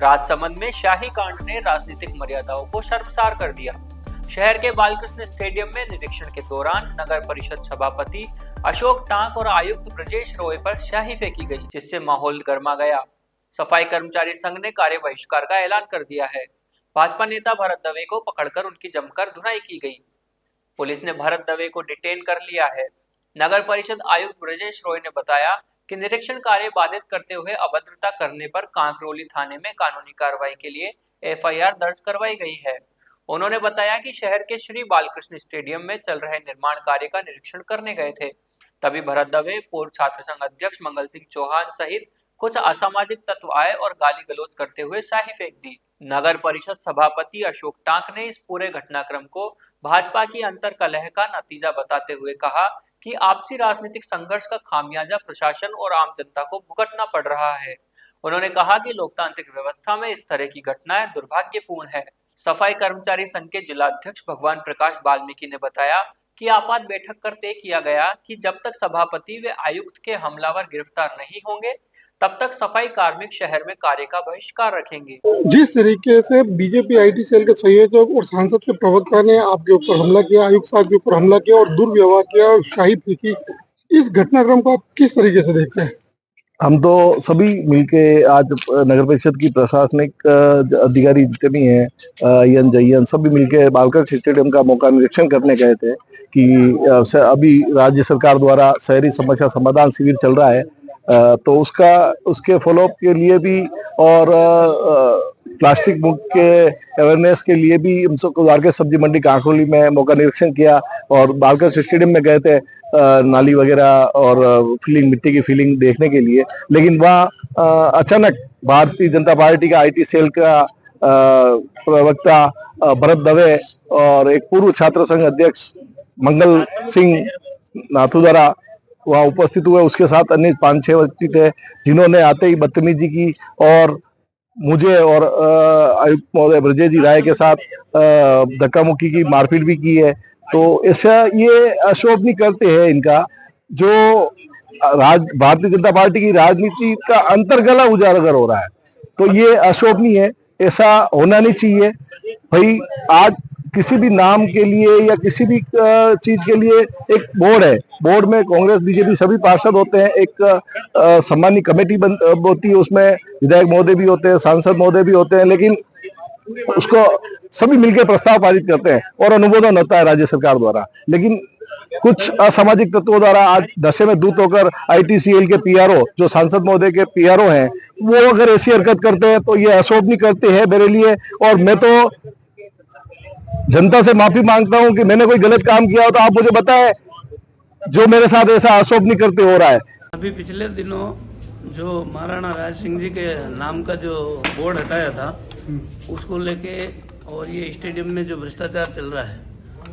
राजसमंद में शाही कांड ने राजनीतिक मर्यादाओं को शर्मसार कर दिया। शहर के बालकृष्ण स्टेडियम में निरीक्षण के दौरान नगर परिषद सभापति अशोक टांक और आयुक्त ब्रजेश रोय पर शाही फेंकी गई, जिससे माहौल गर्मा गया। सफाई कर्मचारी संघ ने कार्य बहिष्कार का ऐलान कर दिया है। भाजपा नेता भरत दवे को पकड़कर उनकी जमकर धुनाई की गई। पुलिस ने भरत दवे को डिटेन कर लिया है। नगर परिषद आयुक्त ब्रजेश रॉय ने बताया कि निरीक्षण कार्य बाधित करते हुए अभद्रता करने पर कांकरोली थाने में कानूनी कार्रवाई के लिए एफआईआर दर्ज करवाई गई है। उन्होंने बताया कि शहर के श्री बालकृष्ण स्टेडियम में चल रहे निर्माण कार्य का निरीक्षण करने गए थे, तभी भरत दवे, पूर्व छात्र संघ अध्यक्ष मंगल सिंह चौहान सहित कुछ असामाजिक तत्व आए और गाली गलौज करते हुए शाही फेंक दी। नगर परिषद सभापति अशोक टांक ने इस पूरे घटनाक्रम को भाजपा की अंतर कलह का नतीजा बताते हुए कहा कि आपसी राजनीतिक संघर्ष का खामियाजा प्रशासन और आम जनता को भुगतना पड़ रहा है। उन्होंने कहा कि लोकतांत्रिक व्यवस्था में इस तरह की घटनाएं दुर्भाग्यपूर्ण है। सफाई कर्मचारी संघ के जिलाध्यक्ष भगवान प्रकाश वाल्मीकि ने बताया कि आपात बैठक कर तय किया गया कि जब तक सभापति व आयुक्त के हमलावर गिरफ्तार नहीं होंगे, तब तक सफाई कार्मिक शहर में कार्य का बहिष्कार रखेंगे। जिस तरीके से बीजेपी आईटी सेल के संयोजक और सांसद के प्रवक्ता ने आपके ऊपर हमला किया, आयुक्त साहब के ऊपर हमला किया और दुर्व्यवहार किया और शाही फेंकी, इस घटनाक्रम को आप किस तरीके से देखते हैं? हम तो सभी मिलके आज नगर परिषद की प्रशासनिक अधिकारी जितने भी हैं, यन जयन, सभी मिलके बालकृष्ण स्टेडियम का मौका निरीक्षण करने गए थे कि अभी राज्य सरकार द्वारा शहरी समस्या समाधान शिविर चल रहा है, तो उसके फॉलोअप के लिए भी और प्लास्टिक मुक्त के अवेयरनेस के लिए भी हम सब के सब्जी मंडी कांकरोली में मौका निरीक्षण किया और बालकृष्ण स्टेडियम में गए थे नाली वगैरह और फिलिंग, मिट्टी की फिलिंग देखने के लिए। लेकिन वहाँ अचानक भारतीय जनता पार्टी का आईटी सेल का प्रवक्ता भरत दवे और एक पूर्व छात्र संघ अध्यक्ष मंगल सिंह नाथुदरा वहाँ उपस्थित हुए। उसके साथ अन्य 5-6 व्यक्ति थे जिन्होंने आते ही बदतमीजी की और मुझे और आयुक्त महोदय ब्रजेश जी राय के साथ धक्का मुक्की की, मारपीट भी की है। तो ऐसा ये अशोभनीय करते हैं इनका, जो भारतीय जनता पार्टी की राजनीति का अंतर्गला उजागर हो रहा है, तो ये अशोभनीय है, ऐसा होना नहीं चाहिए भाई। आज किसी भी नाम के लिए या किसी भी चीज के लिए एक बोर्ड है, बोर्ड में कांग्रेस बीजेपी सभी पार्षद होते हैं, एक सम्मानी कमेटी होती है, उसमें विधायक महोदय भी होते हैं, सांसद महोदय भी होते हैं, लेकिन उसको सभी मिलकर प्रस्ताव पारित करते हैं और अनुमोदन होता है राज्य सरकार द्वारा। लेकिन कुछ असामाजिक तत्वों द्वारा आज नशे में धुत होकर आईटीसीएल के पीआरओ, जो सांसद महोदय के पीआरओ हैं, वो अगर ऐसी हरकत करते हैं तो ये अशोभनीय करते हैं मेरे लिए। और मैं तो जनता से माफी मांगता हूं कि मैंने कोई गलत काम किया हो तो आप मुझे बताएं, जो मेरे साथ ऐसा अशोभनीय करते हो रहा है। अभी पिछले दिनों जो महाराणा राज सिंह जी के नाम का जो बोर्ड हटाया था, उसको लेके और ये स्टेडियम में जो भ्रष्टाचार चल रहा है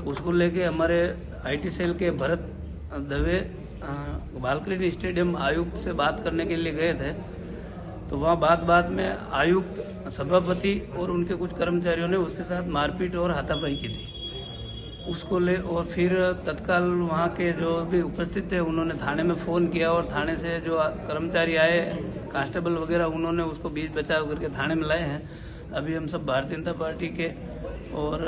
उसको लेके हमारे आईटी सेल के भरत दवे बालकृष्ण स्टेडियम आयुक्त से बात करने के लिए गए थे। तो वहाँ बात में आयुक्त, सभापति और उनके कुछ कर्मचारियों ने उसके साथ मारपीट और हाथापाई की थी उसको ले, और फिर तत्काल वहाँ के जो भी उपस्थित थे उन्होंने थाने में फ़ोन किया और थाने से जो कर्मचारी आए, कांस्टेबल वगैरह, उन्होंने उसको बीच बचाव करके थाने में लाए हैं। अभी हम सब भारतीय जनता पार्टी के और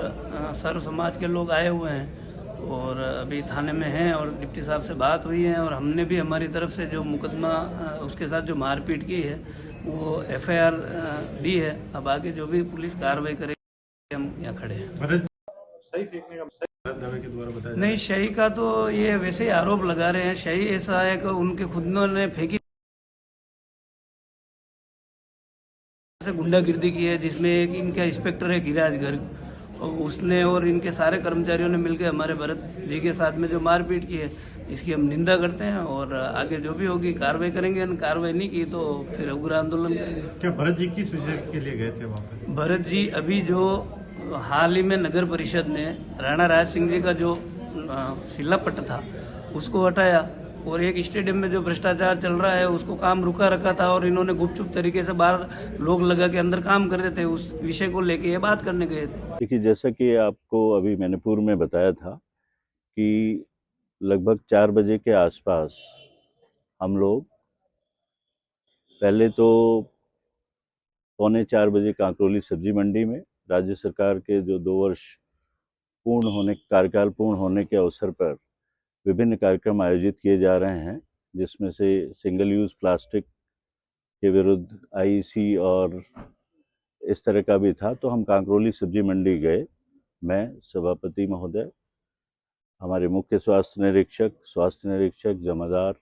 सर्व समाज के लोग आए हुए हैं और अभी थाने में हैं और डिप्टी साहब से बात हुई है और हमने भी हमारी तरफ से जो मुकदमा उसके साथ जो मारपीट की है वो एफआईआर दी है। अब आगे जो भी पुलिस कार्रवाई करेगी, हम यहाँ खड़े हैं। सही फेंकने का दावे के द्वारा बताया नहीं, शही का तो ये वैसे ही आरोप लगा रहे हैं। शही ऐसा है कि उनके खुद ने फेंकी से गुंडागिर्दी की है, जिसमें एक इनका इंस्पेक्टर है गिरिराज गर्ग, और उसने और इनके सारे कर्मचारियों ने मिलकर हमारे भरत जी के साथ में जो मारपीट की है, इसकी हम निंदा करते हैं और आगे जो भी होगी कार्रवाई करेंगे। कार्रवाई नहीं की तो फिर उग्र आंदोलन करेंगे। क्या भरत जी किस विषय के लिए गए थे वहाँ पे? भरत जी अभी जो हाल ही में नगर परिषद ने राणा राज सिंह जी का जो शिलापट्ट था उसको हटाया और एक स्टेडियम में जो भ्रष्टाचार चल रहा है उसको काम रुका रखा था और इन्होंने गुपचुप तरीके से बाहर लोग लगा के अंदर काम कर रहे थे। उस विषय को लेके ये बात करने गए थे। देखिए, जैसा कि आपको अभी मैंने पूर्व में बताया था कि लगभग 4 बजे के आसपास हम लोग पहले तो 3:45 बजे कांकरोली सब्जी मंडी में राज्य सरकार के जो 2 वर्ष कार्यकाल पूर्ण होने के अवसर पर विभिन्न कार्यक्रम आयोजित किए जा रहे हैं, जिसमें से सिंगल यूज प्लास्टिक के विरुद्ध आईईसी और इस तरह का भी था। तो हम कांकरोली सब्जी मंडी गए, मैं, सभापति महोदय, हमारे मुख्य स्वास्थ्य निरीक्षक, जमादार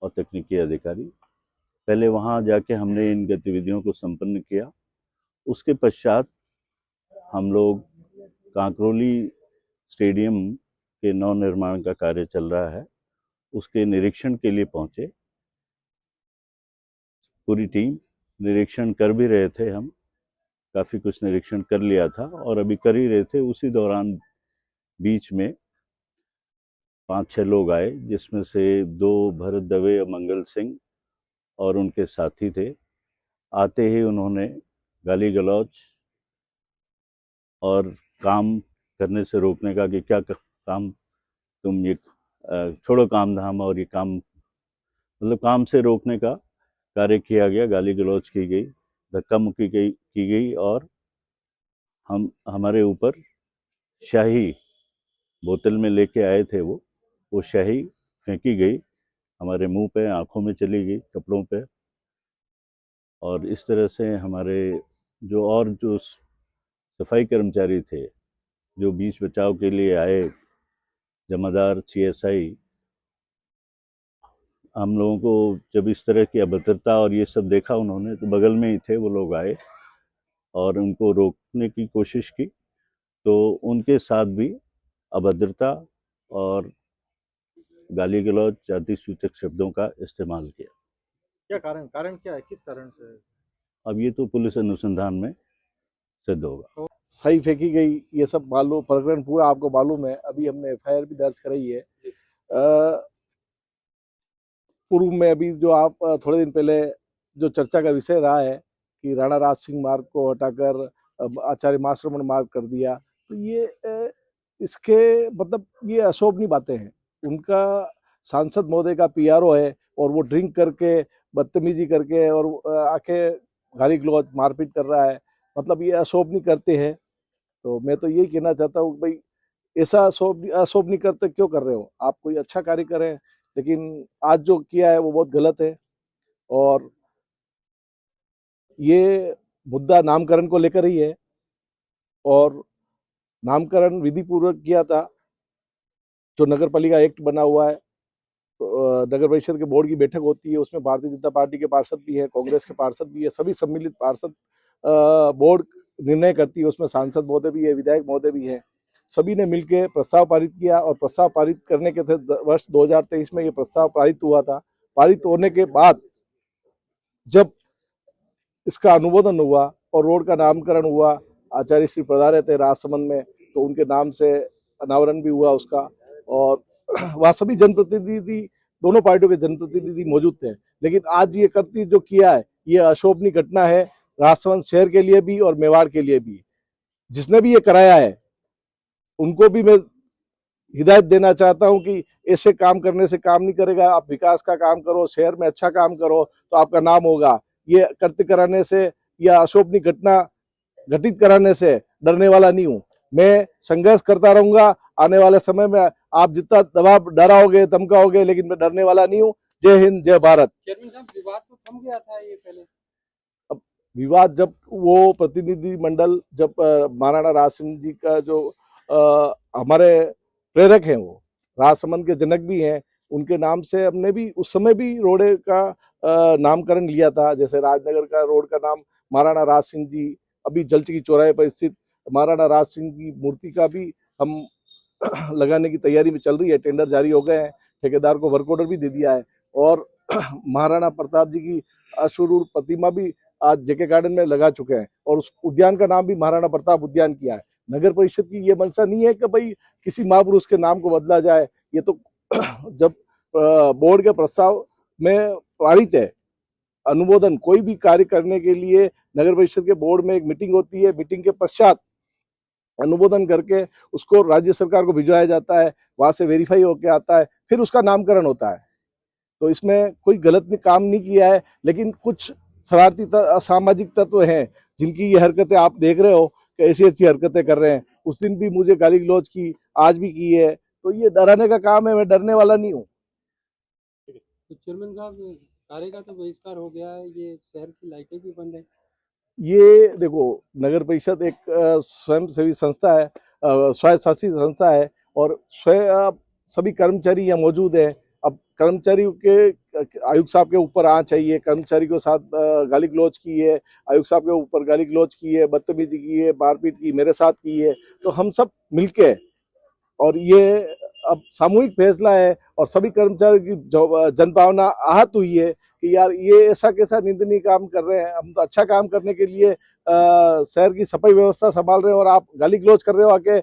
और तकनीकी अधिकारी। पहले वहां जाके हमने इन गतिविधियों को संपन्न किया। उसके पश्चात हम लोग कांकरोली स्टेडियम के नवनिर्माण का कार्य चल रहा है, उसके निरीक्षण के लिए पहुंचे। पूरी टीम निरीक्षण कर भी रहे थे, हम काफ़ी कुछ निरीक्षण कर लिया था और अभी कर ही रहे थे। उसी दौरान बीच में 5-6 लोग आए, जिसमें से 2 भरत दवे और मंगल सिंह और उनके साथी थे। आते ही उन्होंने गाली गलौज और काम करने से रोकने का कि क्या काम, तुम ये छोड़ो काम धाम, और ये काम मतलब काम से रोकने का कार्य किया गया। गाली गलौज की गई, धक्का मुक्की की गई और हमारे ऊपर शाही बोतल में लेके आए थे, वो शाही फेंकी गई, हमारे मुंह पे, आंखों में चली गई, कपड़ों पे। और इस तरह से हमारे जो सफाई कर्मचारी थे, जो बीच बचाव के लिए आए, जमादार, सीएसआई, हम लोगों को जब इस तरह की अभद्रता और ये सब देखा उन्होंने, तो बगल में ही थे वो लोग, आए और उनको रोकने की कोशिश की, तो उनके साथ भी अभद्रता और गाली गलौज, जाति सूचक शब्दों का इस्तेमाल किया। क्या कारण क्या है, किस कारण से? अब ये तो पुलिस अनुसंधान में सिद्ध होगा। सही फेंकी गई, ये सब मालूम, प्रकरण पूरा आपको मालूम है। अभी हमने एफआईआर भी दर्ज कराई है। पूर्व में अभी जो आप थोड़े दिन पहले जो चर्चा का विषय रहा है कि राणा राज सिंह मार्ग को हटाकर आचार्य माश्रमण मार्ग कर दिया, तो ये इसके मतलब ये अशोभनीय बातें हैं। उनका सांसद महोदय का पीआरओ है और वो ड्रिंक करके, बदतमीजी करके और आके गाली गलौज, मारपीट कर रहा है, मतलब ये अशोभनीय करते हैं। तो मैं तो यही कहना चाहता हूँ भाई, ऐसा अशोभनीय करते क्यों कर रहे हो आप? कोई अच्छा कार्य करें, लेकिन आज जो किया है वो बहुत गलत है। और ये मुद्दा नामकरण को लेकर ही है और नामकरण विधि पूर्वक किया था। जो नगर पालिका एक्ट बना हुआ है, नगर परिषद के बोर्ड की बैठक होती है, उसमें भारतीय जनता पार्टी के पार्षद भी है, कांग्रेस के पार्षद भी है, सभी सम्मिलित पार्षद बोर्ड निर्णय करती है। उसमें सांसद महोदय भी है, विधायक महोदय भी है, सभी ने मिलकर प्रस्ताव पारित किया। और प्रस्ताव पारित करने के थे वर्ष 2023 में ये प्रस्ताव पारित हुआ था। पारित होने के बाद जब इसका अनुमोदन हुआ और रोड का नामकरण हुआ, आचार्य श्री पधारे थे राजसमंद में, तो उनके नाम से अनावरण भी हुआ उसका। और वहाँ सभी जनप्रतिनिधि, दोनों पार्टियों के जनप्रतिनिधि मौजूद थे। लेकिन आज ये करती जो किया है, ये अशोभनीय घटना है, राजसमंद शहर के लिए भी और मेवाड़ के लिए भी। जिसने भी ये कराया है उनको भी मैं हिदायत देना चाहता हूं कि ऐसे काम करने से काम नहीं करेगा। आप विकास का काम करो, शहर में अच्छा काम करो तो आपका नाम होगा। ये करते कराने से या अशोभनीय घटना घटित कराने से डरने वाला नहीं हूं। मैं संघर्ष करता रहूंगा। आने वाले समय में आप जितना दबाव, डराओगे, धमकाओगे, लेकिन मैं डरने वाला नहीं हूं। जय हिंद, जय भारत। चेयरमैन साहब, विवाद तो थम गया था ये पहले। अब विवाद जब वो प्रतिनिधि मंडल, जब महाराणा राज सिंह जी का जो हमारे प्रेरक हैं, वो राजसमंद के जनक भी हैं, उनके नाम से हमने भी उस समय भी रोड का नामकरण लिया था। जैसे राजनगर का रोड का नाम महाराणा राज सिंह जी, अभी जलचकी चौराहे पर स्थित महाराणा राज सिंह की मूर्ति का भी हम लगाने की तैयारी में चल रही है। टेंडर जारी हो गए हैं, ठेकेदार को वर्क ऑर्डर भी दे दिया है। और महाराणा प्रताप जी की अश्वरूढ़ प्रतिमा भी आज जेके गार्डन में लगा चुके हैं और उस उद्यान का नाम भी महाराणा प्रताप उद्यान किया है। नगर परिषद की ये मंशा नहीं है कि भाई किसी महापुरुष के नाम को बदला जाए। ये तो जब बोर्ड के प्रस्ताव में पारित है, अनुमोदन, कोई भी कार्य करने के लिए नगर परिषद के बोर्ड में एक मीटिंग होती है। मीटिंग के पश्चात अनुमोदन करके उसको राज्य सरकार को भिजवाया जाता है, वहां से वेरीफाई होके आता है, फिर उसका नामकरण होता है। तो इसमें कोई गलत काम नहीं किया है, लेकिन कुछ शरारती असामाजिक तत्व हैं जिनकी ये हरकतें आप देख रहे हो कि ऐसी ऐसी हरकतें कर रहे हैं। उस दिन भी मुझे गाली गलौज की, आज भी की है, तो ये डराने का काम है। मैं डरने वाला नहीं हूँ। तो चेयरमैन साहब, कार्य का तो बहिष्कार हो गया है, ये शहर की लाइटें भी बंद है। ये देखो, नगर परिषद एक स्वयंसेवी संस्था है, स्वयंशासित संस्था है, और सभी कर्मचारी यहाँ मौजूद हैं। अब कर्मचारी के आयुक्त साहब के ऊपर आना चाहिए। कर्मचारी के साथ गाली गलौज की है, आयुक्त साहब के ऊपर गाली गलौज की है, बदतमीजी की है, मारपीट की मेरे साथ की है। तो हम सब मिलके, और ये अब सामूहिक फैसला है और सभी कर्मचारियों की जनभावना आहत हुई है कि यार ये ऐसा कैसा निंदनीय काम कर रहे हैं। हम तो अच्छा काम करने के लिए शहर की सफाई व्यवस्था संभाल रहे हैं, और आप गाली गलौज कर रहे हो। आके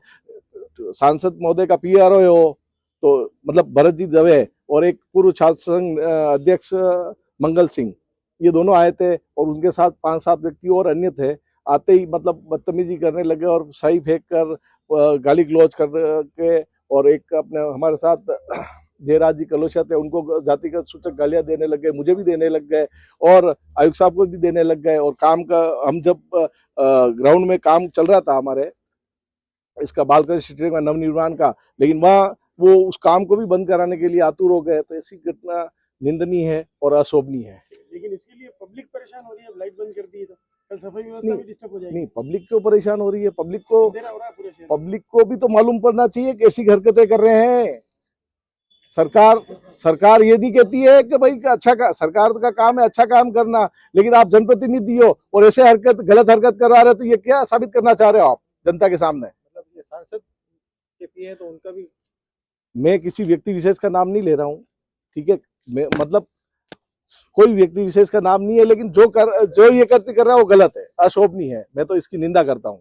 सांसद महोदय का PRO हो, तो मतलब भरत जी दवे और एक पूर्व छात्र संघ अध्यक्ष मंगल सिंह, ये दोनों आए थे, और उनके साथ 5-7 व्यक्ति और अन्य थे। आते ही मतलब बदतमीजी करने लगे और शाही फेंक कर, गाली गलौज कर के, और एक अपने हमारे साथ जयराज जी कलोशा थे, उनको जातिगत सूचक गालियां देने लग गए, मुझे भी देने लग गए, और आयुक्त साहब को भी देने लग गए। और काम का, हम जब ग्राउंड में काम चल रहा था हमारे इसका बालकृष्ण स्टेडियम का नवनिर्माण का, लेकिन वहाँ वो उस काम को भी बंद कराने के लिए आतुर हो गए। तो ऐसी घटना निंदनीय है और अशोभनीय है। लेकिन इसके लिए पब्लिक परेशान हो रही है, लाइट बंद कर दी है तो कल सफाई व्यवस्था भी डिस्टर्ब हो जाएगी। नहीं, पब्लिक क्यों परेशान हो रही है? पब्लिक को अंधेरा हो रहा है पूरे शहर में। पब्लिक को भी तो मालूम पड़ना चाहिए कि ऐसी हरकतें कर रहे हैं। सरकार ये नहीं कहती है कि भाई सरकार का काम है अच्छा काम करना, लेकिन आप जनप्रतिनिधि हो और ऐसे गलत हरकत करवा रहे हो, तो ये क्या साबित करना चाह रहे हो आप जनता के सामने? मतलब ये सांसद के पीए हैं तो उनका भी, मैं किसी व्यक्ति विशेष का नाम नहीं ले रहा हूँ, ठीक है? मैं मतलब कोई व्यक्ति विशेष का नाम नहीं है, लेकिन जो ये कर रहा है वो गलत है, अशोभनीय है। मैं तो इसकी निंदा करता हूँ।